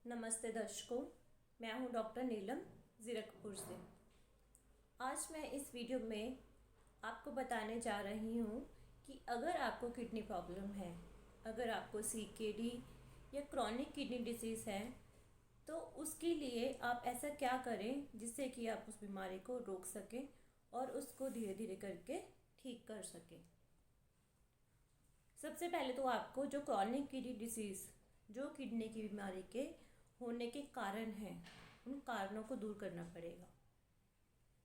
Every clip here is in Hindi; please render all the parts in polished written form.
नमस्ते दर्शकों, मैं हूं डॉक्टर नीलम ज़ीरकपुर से। आज मैं इस वीडियो में आपको बताने जा रही हूं कि अगर आपको किडनी प्रॉब्लम है, अगर आपको सीकेडी या क्रॉनिक किडनी डिसीज़ है, तो उसके लिए आप ऐसा क्या करें जिससे कि आप उस बीमारी को रोक सकें और उसको धीरे धीरे करके ठीक कर सकें। सबसे पहले तो आपको जो क्रॉनिक किडनी डिसीज़, जो किडनी की बीमारी के होने के कारण हैं, उन कारणों को दूर करना पड़ेगा।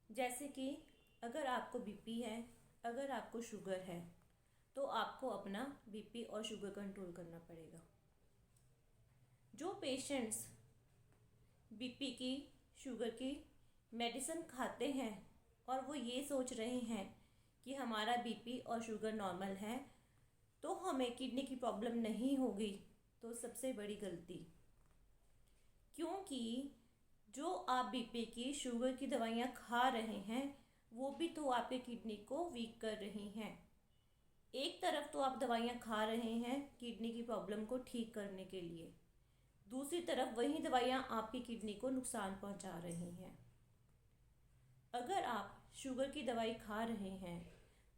जैसे कि अगर आपको बीपी है, अगर आपको शुगर है, तो आपको अपना बीपी और शुगर कंट्रोल करना पड़ेगा। जो पेशेंट्स बीपी की, शुगर की मेडिसिन खाते हैं और वो ये सोच रहे हैं कि हमारा बीपी और शुगर नॉर्मल है तो हमें किडनी की प्रॉब्लम नहीं होगी, तो सबसे बड़ी गलती। क्योंकि जो आप बीपी की, शुगर की दवाइयाँ खा रहे हैं वो भी तो आपके किडनी को वीक कर रही हैं। एक तरफ तो आप दवाइयाँ खा रहे हैं किडनी की प्रॉब्लम को ठीक करने के लिए, दूसरी तरफ वही दवाइयाँ आपकी किडनी को नुकसान पहुंचा रही हैं। अगर आप शुगर की दवाई खा रहे हैं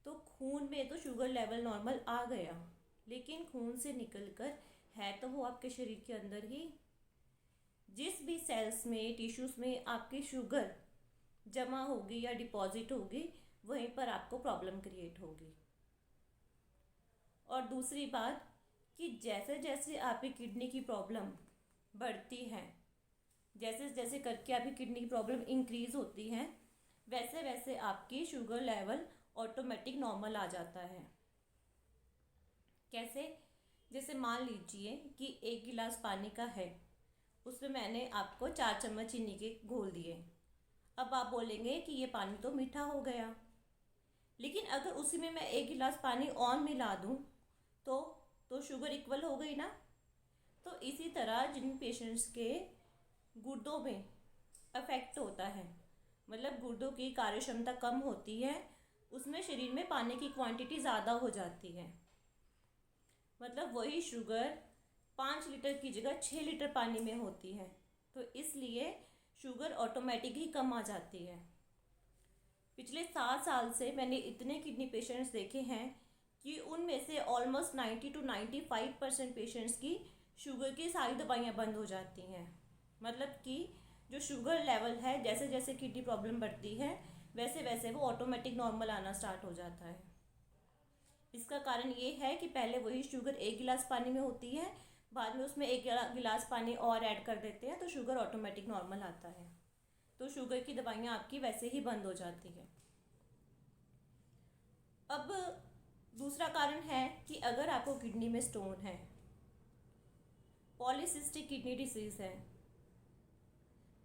तो खून में तो शुगर लेवल नॉर्मल आ गया, लेकिन खून से निकलकर है तो वो आपके शरीर के अंदर ही। जिस भी सेल्स में, टिश्यूज़ में आपकी शुगर जमा होगी या डिपॉजिट होगी, वहीं पर आपको प्रॉब्लम क्रिएट होगी। और दूसरी बात कि जैसे जैसे आपकी किडनी की प्रॉब्लम बढ़ती है, जैसे जैसे करके आपकी किडनी की प्रॉब्लम इंक्रीज़ होती है, वैसे वैसे आपकी शुगर लेवल ऑटोमेटिक नॉर्मल आ जाता है। कैसे? जैसे मान लीजिए कि 1 गिलास पानी का है, उसमें मैंने आपको 4 चम्मच चीनी के घोल दिए। अब आप बोलेंगे कि ये पानी तो मीठा हो गया, लेकिन अगर उसी में मैं 1 गिलास पानी और मिला दूँ तो शुगर इक्वल हो गई ना। तो इसी तरह जिन पेशेंट्स के गुर्दों में अफेक्ट होता है, मतलब गुर्दों की कार्य क्षमता कम होती है, उसमें शरीर में पानी की क्वांटिटी ज़्यादा हो जाती है। मतलब वही शुगर 5 लीटर की जगह 6 लीटर पानी में होती है, तो इसलिए शुगर ऑटोमेटिक ही कम आ जाती है। पिछले 7 साल से मैंने इतने किडनी पेशेंट्स देखे हैं कि उनमें से ऑलमोस्ट 90 to 95% पेशेंट्स की शुगर की सारी दवाइयाँ बंद हो जाती हैं। मतलब कि जो शुगर लेवल है, जैसे जैसे किडनी प्रॉब्लम बढ़ती है वैसे वैसे वो ऑटोमेटिक नॉर्मल आना स्टार्ट हो जाता है। इसका कारण ये है कि पहले वही शुगर 1 गिलास पानी में होती है, बाद में उसमें 1 गिलास पानी और ऐड कर देते हैं तो शुगर ऑटोमेटिक नॉर्मल आता है। तो शुगर की दवाइयाँ आपकी वैसे ही बंद हो जाती है। अब दूसरा कारण है कि अगर आपको किडनी में स्टोन है, पॉलीसिस्टिक किडनी डिसीज़ है,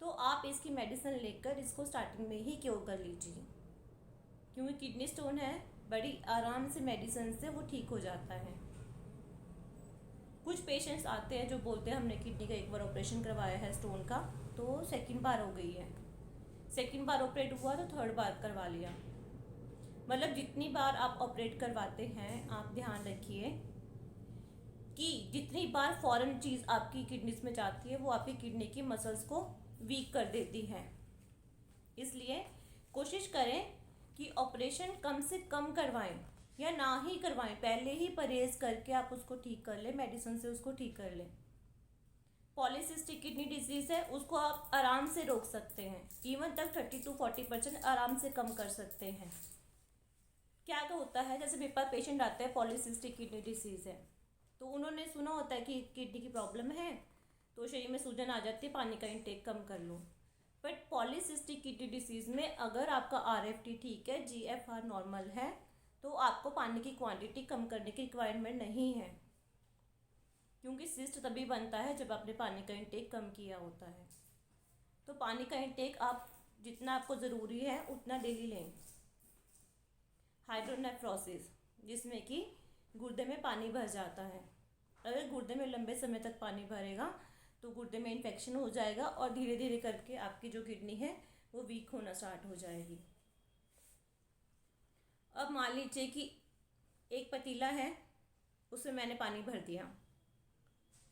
तो आप इसकी मेडिसिन लेकर इसको स्टार्टिंग में ही क्योर कर लीजिए। क्योंकि किडनी स्टोन है, बड़ी आराम से मेडिसिन से वो ठीक हो जाता है। कुछ पेशेंट्स आते हैं जो बोलते हैं हमने किडनी का एक बार ऑपरेशन करवाया है स्टोन का, तो सेकंड बार हो गई है, सेकंड बार ऑपरेट हुआ तो थर्ड बार करवा लिया। मतलब जितनी बार आप ऑपरेट करवाते हैं, आप ध्यान रखिए कि जितनी बार फॉरेन चीज़ आपकी किडनीज में जाती है वो आपकी किडनी की मसल्स को वीक कर देती है। इसलिए कोशिश करें कि ऑपरेशन कम से कम करवाएं या ना ही करवाएं, पहले ही परहेज़ करके आप उसको ठीक कर लें, मेडिसिन से उसको ठीक कर लें। पॉलीसिस्टिक किडनी डिजीज़ है, उसको आप आराम से रोक सकते हैं, इवन तक 30 to 40% आराम से कम कर सकते हैं। क्या तो होता है, जैसे मेरे पास पेशेंट आते हैं पॉलीसिस्टिक किडनी डिसीज़ है, तो उन्होंने सुना होता है कि किडनी की प्रॉब्लम है तो शरीर में सूजन आ जाती है, पानी का इंटेक कम कर लो। बट पॉलीसिस्टिक किडनी डिसीज़ में अगर आपका RFT ठीक है, GFR नॉर्मल है, तो आपको पानी की क्वांटिटी कम करने की रिक्वायरमेंट नहीं है। क्योंकि सिस्ट तभी बनता है जब आपने पानी का इंटेक कम किया होता है। तो पानी का इंटेक आप जितना आपको ज़रूरी है उतना डेली लें। हाइड्रोनेफ्रोसिस, जिसमें कि गुर्दे में पानी भर जाता है, अगर गुर्दे में लंबे समय तक पानी भरेगा तो गुर्दे में इन्फेक्शन हो जाएगा और धीरे धीरे करके आपकी जो किडनी है वो वीक होना स्टार्ट हो जाएगी। अब मान लीजिए कि एक पतीला है, उसमें मैंने पानी भर दिया,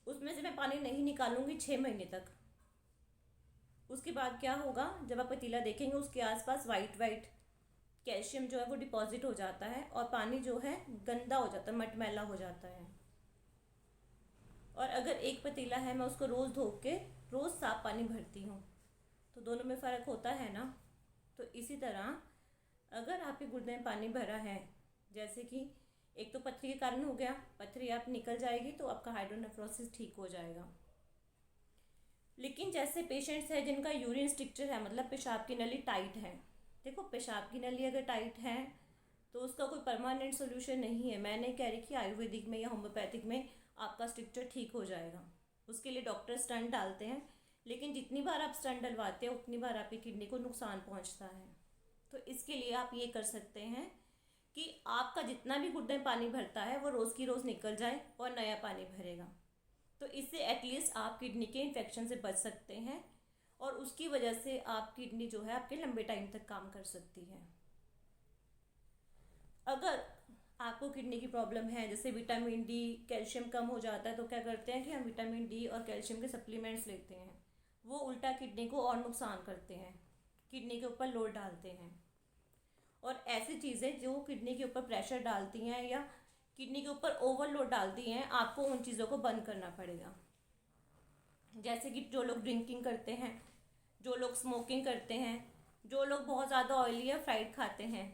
उसमें से मैं पानी नहीं निकालूंगी 6 महीने तक। उसके बाद क्या होगा, जब आप पतीला देखेंगे उसके आसपास वाइट वाइट कैल्शियम जो है वो डिपॉजिट हो जाता है और पानी जो है गंदा हो जाता है, मटमैला हो जाता है। और अगर एक पतीला है मैं उसको रोज़ धो के रोज़ साफ पानी भरती हूँ तो दोनों में फ़र्क होता है ना। तो इसी तरह अगर आपके गुर्दे में पानी भरा है, जैसे कि एक तो पथरी के कारण हो गया, पथरी आप निकल जाएगी तो आपका हाइड्रोनेफ्रोसिस ठीक हो जाएगा। लेकिन जैसे पेशेंट्स हैं जिनका यूरिन स्ट्रक्चर है, मतलब पेशाब की नली टाइट है। देखो, पेशाब की नली अगर टाइट है तो उसका कोई परमानेंट सोल्यूशन नहीं है। मैं नहीं कह रही कि आयुर्वेदिक में या होम्योपैथिक में आपका स्ट्रक्चर ठीक हो जाएगा। उसके लिए डॉक्टर स्टंट डालते हैं, लेकिन जितनी बार आप स्टंट डलवाते हैं उतनी बार आपकी किडनी को नुकसान पहुंचता है। तो इसके लिए आप ये कर सकते हैं कि आपका जितना भी गुर्दे में पानी भरता है वो रोज़ की रोज़ निकल जाए और नया पानी भरेगा। तो इससे एटलीस्ट आप किडनी के इन्फेक्शन से बच सकते हैं और उसकी वजह से आप किडनी जो है आपके लंबे टाइम तक काम कर सकती है। अगर आपको किडनी की प्रॉब्लम है, जैसे विटामिन डी, कैल्शियम कम हो जाता है, तो क्या करते हैं कि हम विटामिन डी और कैल्शियम के सप्लीमेंट्स लेते हैं। वो उल्टा किडनी को और नुकसान करते हैं, किडनी के ऊपर लोड डालते हैं। और ऐसी चीज़ें जो किडनी के ऊपर प्रेशर डालती हैं या किडनी के ऊपर ओवरलोड डालती हैं, आपको उन चीज़ों को बंद करना पड़ेगा। जैसे कि जो लोग ड्रिंकिंग करते हैं, जो लोग स्मोकिंग करते हैं, जो लोग बहुत ज़्यादा ऑयली या फ्राइड खाते हैं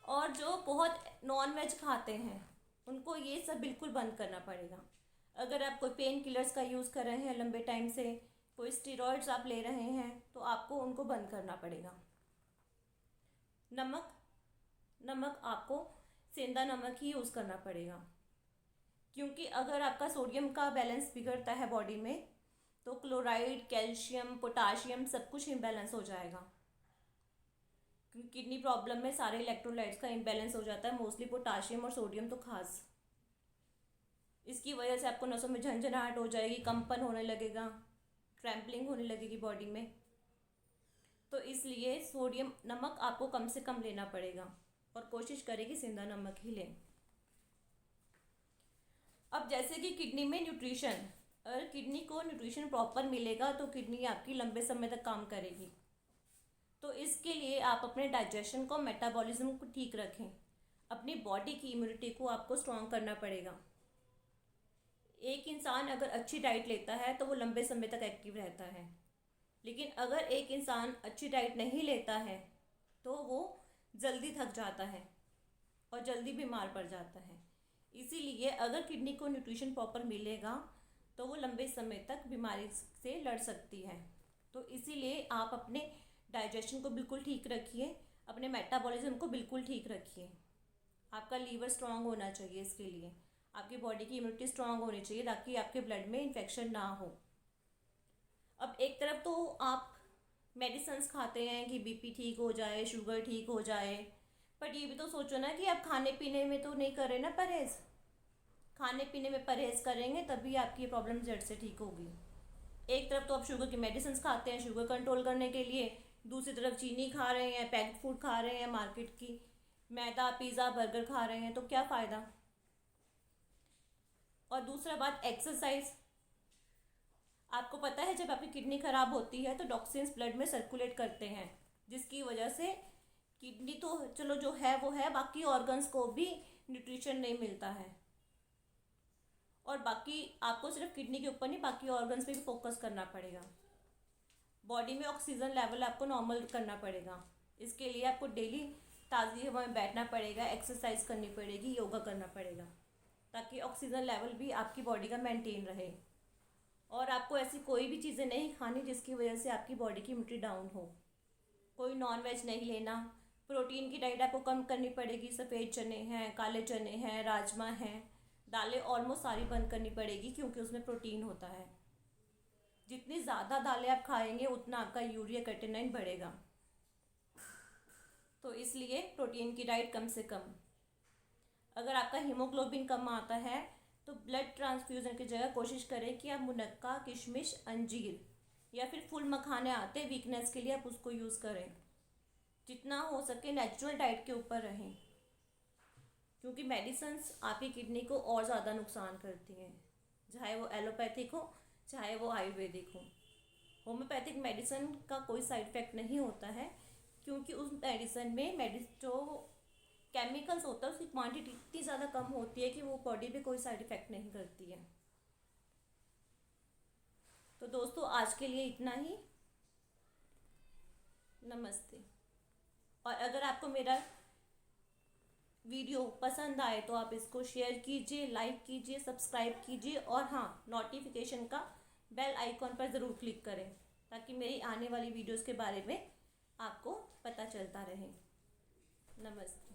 और जो बहुत नॉन वेज खाते हैं, उनको ये सब बिल्कुल बंद करना पड़ेगा। अगर आप कोई पेन किलर्स का यूज़ कर रहे हैं लंबे टाइम से, कोई स्टेरॉइड्स आप ले रहे हैं, तो आपको उनको बंद करना पड़ेगा। नमक आपको सेंधा नमक ही यूज़ करना पड़ेगा, क्योंकि अगर आपका सोडियम का बैलेंस बिगड़ता है बॉडी में तो क्लोराइड, कैल्शियम, पोटाशियम सब कुछ इम्बैलेंस हो जाएगा। क्योंकि किडनी प्रॉब्लम में सारे इलेक्ट्रोलाइट्स का इम्बैलेंस हो जाता है, मोस्टली पोटाशियम और सोडियम तो खास। इसकी वजह से आपको नसों में झंझनाहट हो जाएगी, कंपन होने लगेगा, क्रैम्पलिंग होने लगेगी बॉडी में। तो इसलिए सोडियम नमक आपको कम से कम लेना पड़ेगा और कोशिश करें कि सेंधा नमक ही लें। अब जैसे कि किडनी में न्यूट्रिशन, अगर किडनी को न्यूट्रिशन प्रॉपर मिलेगा तो किडनी आपकी लंबे समय तक काम करेगी। तो इसके लिए आप अपने डाइजेशन को, मेटाबॉलिज्म को ठीक रखें। अपनी बॉडी की इम्यूनिटी को आपको स्ट्रॉन्ग करना पड़ेगा। एक इंसान अगर अच्छी डाइट लेता है तो वो लंबे समय तक एक्टिव रहता है, लेकिन अगर एक इंसान अच्छी डाइट नहीं लेता है तो वो जल्दी थक जाता है और जल्दी बीमार पड़ जाता है। इसीलिए अगर किडनी को न्यूट्रिशन प्रॉपर मिलेगा तो वो लंबे समय तक बीमारी से लड़ सकती है। तो इसीलिए आप अपने डाइजेशन को बिल्कुल ठीक रखिए, अपने मेटाबॉलिज्म को बिल्कुल ठीक रखिए। आपका लीवर स्ट्रांग होना चाहिए, इसके लिए आपकी बॉडी की इम्यूनिटी स्ट्रांग होनी चाहिए ताकि आपके ब्लड में इन्फेक्शन ना हो। अब एक तरफ तो आप मेडिसिन्स खाते हैं कि बीपी ठीक हो जाए, शुगर ठीक हो जाए, बट ये भी तो सोचो ना कि आप खाने पीने में तो नहीं कर रहे ना परहेज़। खाने पीने में परहेज़ करेंगे तभी आपकी प्रॉब्लम जड़ से ठीक होगी। एक तरफ तो आप शुगर की मेडिसिन खाते हैं शुगर कंट्रोल करने के लिए, दूसरी तरफ चीनी खा रहे हैं, पैक्ड फूड खा रहे हैं, मार्केट की मैदा, पिज़्ज़ा, बर्गर खा रहे हैं, तो क्या फ़ायदा। और दूसरा बात, एक्सरसाइज। आपको पता है जब आपकी किडनी ख़राब होती है तो टॉक्सिन्स ब्लड में सर्कुलेट करते हैं, जिसकी वजह से किडनी तो चलो जो है वो है, बाकी ऑर्गन्स को भी न्यूट्रिशन नहीं मिलता है। और बाकी आपको सिर्फ किडनी के ऊपर नहीं, बाकी ऑर्गन्स पे भी फोकस करना पड़ेगा। बॉडी में ऑक्सीजन लेवल आपको नॉर्मल करना पड़ेगा। इसके लिए आपको डेली ताज़ी हवा में बैठना पड़ेगा, एक्सरसाइज करनी पड़ेगी, योगा करना पड़ेगा, ताकि ऑक्सीजन लेवल भी आपकी बॉडी का मेंटेन रहे। और आपको ऐसी कोई भी चीज़ें नहीं खानी जिसकी वजह से आपकी बॉडी की इम्यूनिटी डाउन हो। कोई नॉन वेज नहीं लेना। प्रोटीन की डाइट आपको कम करनी पड़ेगी। सफ़ेद चने हैं, काले चने हैं, राजमा हैं, दालें ऑलमोस्ट सारी बंद करनी पड़ेगी क्योंकि उसमें प्रोटीन होता है। जितनी ज़्यादा दालें आप खाएंगे उतना आपका यूरिया क्रिएटिनिन बढ़ेगा। तो इसलिए प्रोटीन की डाइट कम से कम। अगर आपका हीमोग्लोबिन कम आता है तो ब्लड ट्रांसफ्यूज़न की जगह कोशिश करें कि आप मुनक्का, किशमिश, अंजीर या फिर फुल मखाने आते हैं वीकनेस के लिए, आप उसको यूज़ करें। जितना हो सके नेचुरल डाइट के ऊपर रहें, क्योंकि मेडिसिन्स आपकी किडनी को और ज़्यादा नुकसान करती हैं। चाहे वो एलोपैथिक हो चाहे वो आयुर्वेदिक हो। होम्योपैथिक मेडिसिन का कोई साइड इफेक्ट नहीं होता है, क्योंकि उस मेडिसिन में जो केमिकल्स होता है उसकी क्वांटिटी इतनी ज़्यादा कम होती है कि वो बॉडी पे कोई साइड इफेक्ट नहीं करती है। तो दोस्तों आज के लिए इतना ही। नमस्ते। और अगर आपको मेरा वीडियो पसंद आए तो आप इसको शेयर कीजिए, लाइक कीजिए, सब्सक्राइब कीजिए और हाँ, नोटिफिकेशन का बेल आइकॉन पर ज़रूर क्लिक करें ताकि मेरी आने वाली वीडियोस के बारे में आपको पता चलता रहे। नमस्ते।